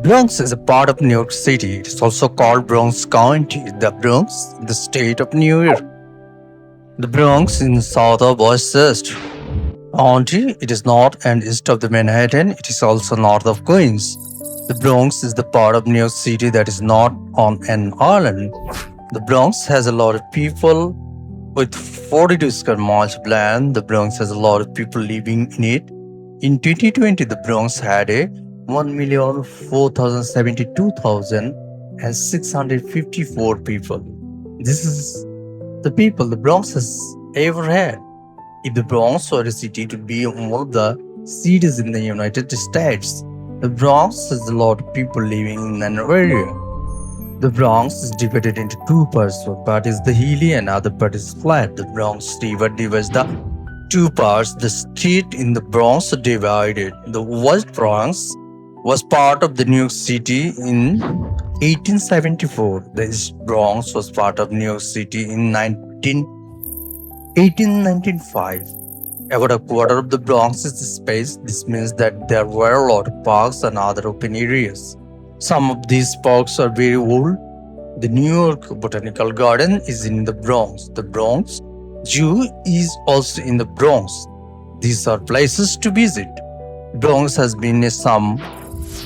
Bronx is a part of New York City. It is also called Bronx County. The Bronx, the state of New York. The Bronx in south of Westchester County. It is north and east of the Manhattan. It is also north of Queens. The Bronx is the part of New York City that is not on an island. The Bronx has a lot of people with 42 square miles of land. The Bronx has a lot of people living in it. In 2020, the Bronx had a 1,472,654 people. This is the people the Bronx has ever had. If the Bronx were a city, it would be one of the cities in the United States. The Bronx has a lot of people living in an area. The Bronx is divided into two parts. One part is the hilly and other part is flat. The Bronx River divides the two parts. The street in the Bronx are divided. The West Bronx was part of the New York City in 1874. The East Bronx was part of New York City in 1895. About a quarter of the Bronx is space. This means that there were a lot of parks and other open areas. Some of these parks are very old. The New York Botanical Garden is in the Bronx. The Bronx Zoo is also in the Bronx. These are places to visit. Bronx has been some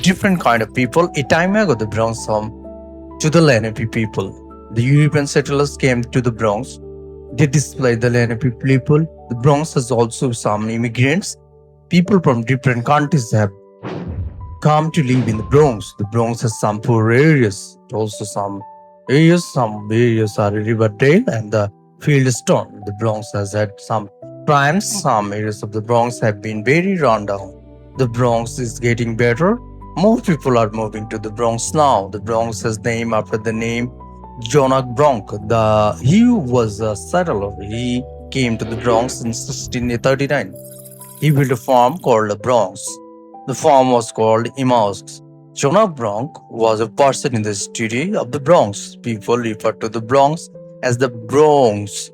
different kind of people. A time ago, the Bronx home to the Lenape people. The European settlers came to the Bronx. They displaced the Lenape people. The Bronx has also some immigrants. People from different countries have come to live in the Bronx. The Bronx has some poor areas, also some areas are Riverdale and the Fieldstone. The Bronx has had some crimes. Some areas of the Bronx have been very run down. The Bronx is getting better. More people are moving to the Bronx now. The Bronx is named after the name Jonah Bronx. He was a settler. He came to the Bronx in 1639. He built a farm called the Bronx. The farm was called Emmaus. Jonah Bronx was a person in the city of the Bronx. People refer to the Bronx as the Bronx.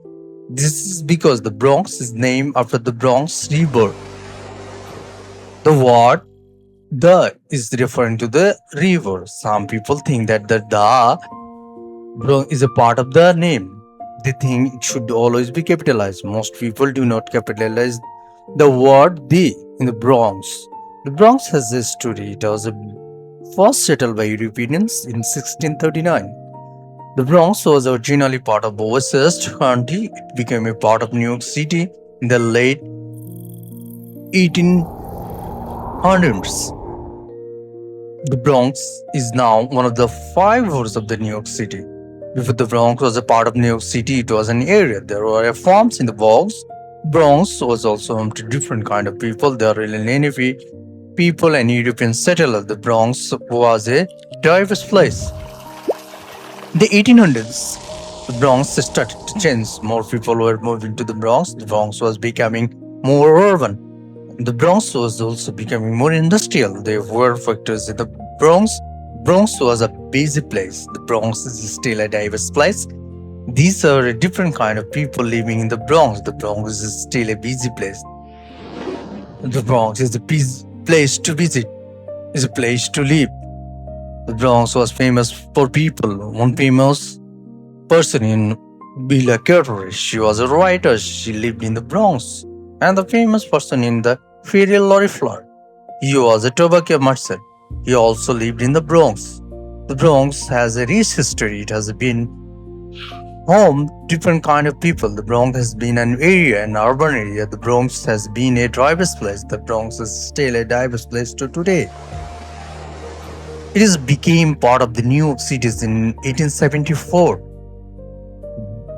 This is because the Bronx is named after the Bronx River. The word "the" is referring to the river. Some people think that the Bronx is a part of the name. They think it should always be capitalized. Most people do not capitalize the word "the" in the Bronx. The Bronx has a story. It was first settled by Europeans in 1639. The Bronx was originally part of Westchester County. It became a part of New York City in the late 1800s. The Bronx is now one of the five boroughs of the New York City. Before the Bronx was a part of New York City, it was an area. There were farms in the Bronx. Bronx was also home to different kind of people. There are Lenape people and European settlers. The Bronx was a diverse place. In the 1800s, the Bronx started to change. More people were moving to the Bronx. The Bronx was becoming more urban. The Bronx was also becoming more industrial. There were factories in the Bronx. Bronx was a busy place. The Bronx is still a diverse place. These are a different kind of people living in the Bronx. The Bronx is still a busy place. The Bronx is a place to visit. It's a place to live. The Bronx was famous for people. One famous person in Billa Carteret. She was a writer. She lived in the Bronx. And the famous person in the Fairy Lorifleur. He was a tobacco merchant. He also lived in the Bronx. The Bronx has a rich history. It has been home to different kind of people. The Bronx has been an area, an urban area. The Bronx has been a diverse place. The Bronx is still a diverse place to today. It has became part of the New York City in 1874.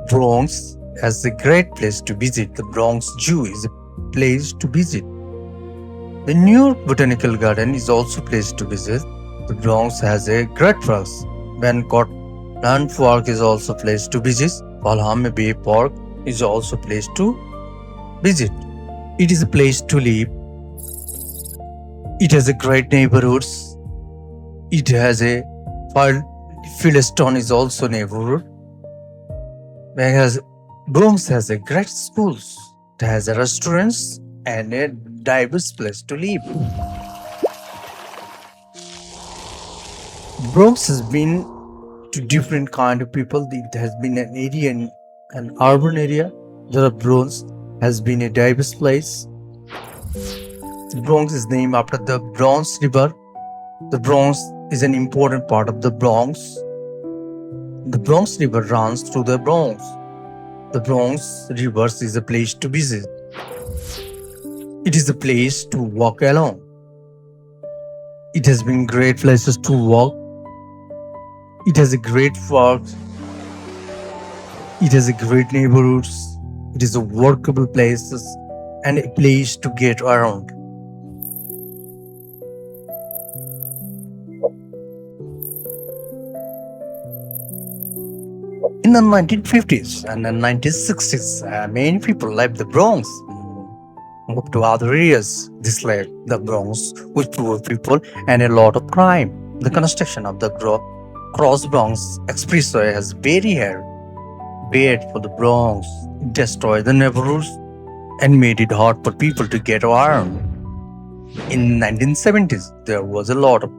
Bronx has a great place to visit. The Bronx Zoo is a place to visit. The New York Botanical Garden is also a place to visit. The Bronx has a great parks. Bangkok Land Park is also a place to visit. Palm Bay Park is also a place to visit. It is a place to live. It has a great neighborhoods. It has a Fieldstone is also neighborhood. Bronx has a great schools. It has a restaurants and a diverse place to live. Bronx has been to different kind of people. It has been an area, an urban area. The Bronx has been a diverse place. The Bronx is named after the Bronx River. The Bronx is an important part of the Bronx. The Bronx River runs through the Bronx. The Bronx River is a place to visit. It is a place to walk along. It has been great places to walk. It has a great park. It has a great neighborhoods. It is a workable places and a place to get around. In the 1950s and the 1960s, many people left the Bronx, moved to other areas. This left the Bronx with poor people and a lot of crime. The construction of the Cross Bronx Expressway has very bad for the Bronx. It destroyed the neighborhoods and made it hard for people to get around. In 1970s, there was a lot of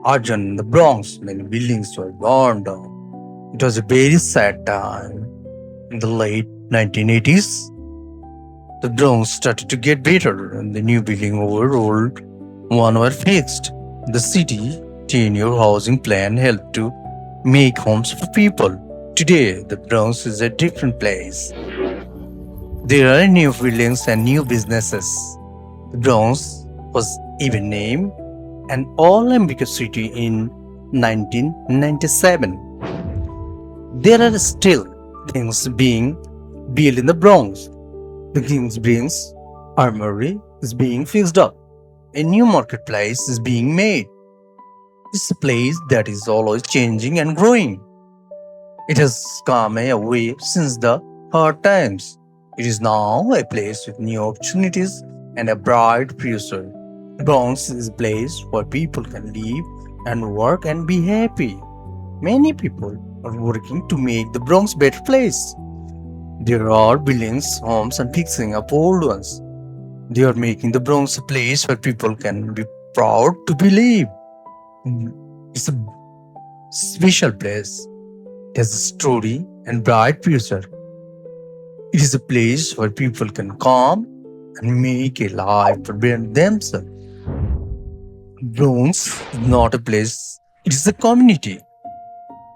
arson in the Bronx. Many buildings were burned down. It was a very sad time. In the late 1980s, the Bronx started to get better and the new building overall one were fixed. The city 10-year housing plan helped to make homes for people. Today, the Bronx is a different place. There are new buildings and new businesses. The Bronx was even named an Olympic city in 1997. There are still things being built in the Bronx. The Kingsbridge Armory is being fixed up. A new marketplace is being made. It's a place that is always changing and growing. It has come a way since the hard times. It is now a place with new opportunities and a bright future. Bronx is a place where people can live and work and be happy. Many people are working to make the Bronx a better place. There are buildings, homes, and fixing up old ones. They are making the Bronx a place where people can be proud to believe. It's a special place. It has a story and bright future. It is a place where people can come and make a life for themselves. Bronx is not a place, it is a community.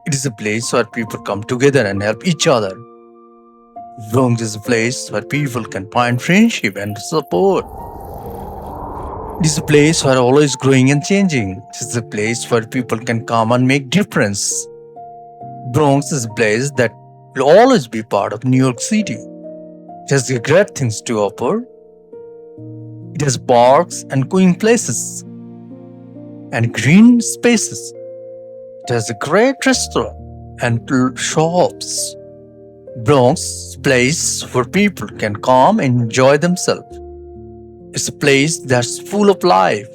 It is a place where people come together and help each other. Bronx is a place where people can find friendship and support. It is a place where always growing and changing. It is a place where people can come and make difference. Bronx is a place that will always be part of New York City. It has great things to offer. It has parks and cooling places and green spaces. It has a great restaurant and shops. Bronx is a place where people can come and enjoy themselves. It's a place that's full of life.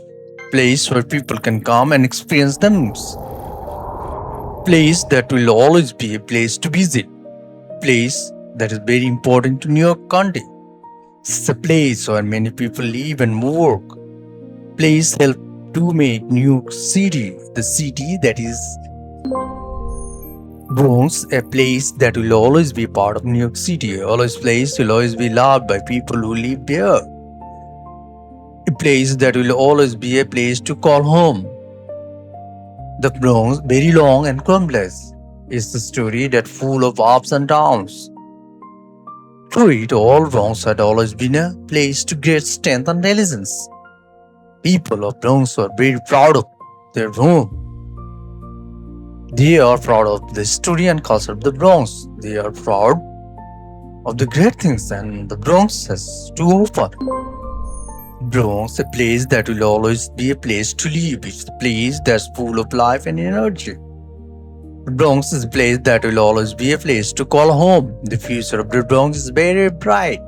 Place where people can come and experience themselves. Place that will always be a place to visit. Place that is very important to New York County. It's a place where many people live and work. Place help to make New York City the city that is Bronx, a place that will always be part of New York City. Always place will always be loved by people who live there. A place that will always be a place to call home. The Bronx, very long and complex, is the story that full of ups and downs. Through it all, Bronx had always been a place to get strength and resilience. People of Bronx are very proud of their home. They are proud of the story and culture of the Bronx. They are proud of the great things and the Bronx has to offer. Bronx, a place that will always be a place to live. It's a place that's full of life and energy. The Bronx is a place that will always be a place to call home. The future of the Bronx is very bright.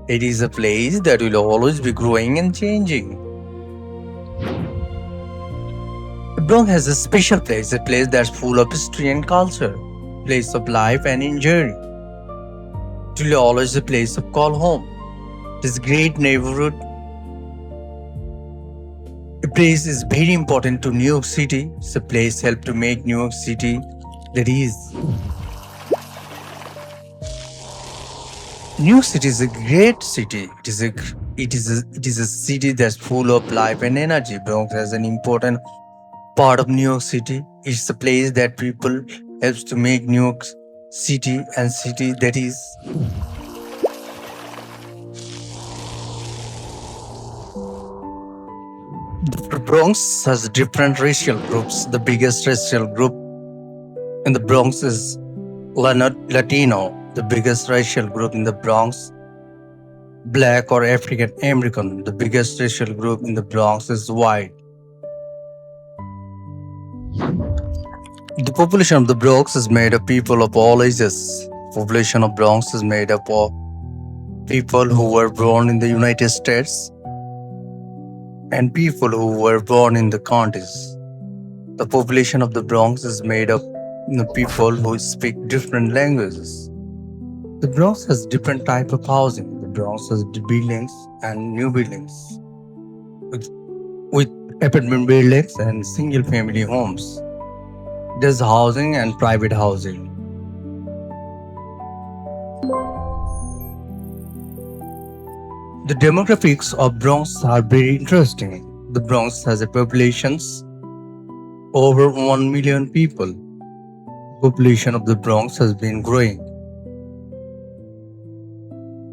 It is a place that will always be growing and changing. The Bronx has a special place, a place that's full of history and culture, a place of life and enjoy. It will always be a place of call home. It is a great neighborhood. A place is very important to New York City. It's a place helped to make New York City that is. New York City is a great city. It is a city that's full of life and energy. Bronx has an important part of New York City. It's a place that people helps to make New York City and city that is. The Bronx has different racial groups. The biggest racial group in the Bronx is Latino. The biggest racial group in the Bronx, Black or African American. The biggest racial group in the Bronx is white. The population of the Bronx is made of people of all ages. Population of Bronx is made up of people who were born in the United States and people who were born in the counties. The population of the Bronx is made up of people who speak different languages. The Bronx has different type of housing. The Bronx has the buildings and new buildings with, with apartment buildings and single family homes. There's housing and private housing. The demographics of Bronx are very interesting. The Bronx has a population over 1 million people. Population of the Bronx has been growing.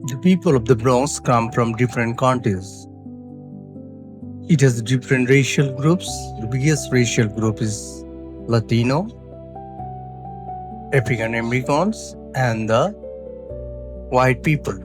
The people of the Bronx come from different countries. It has different racial groups. The biggest racial group is Latino, African Americans, and the white people.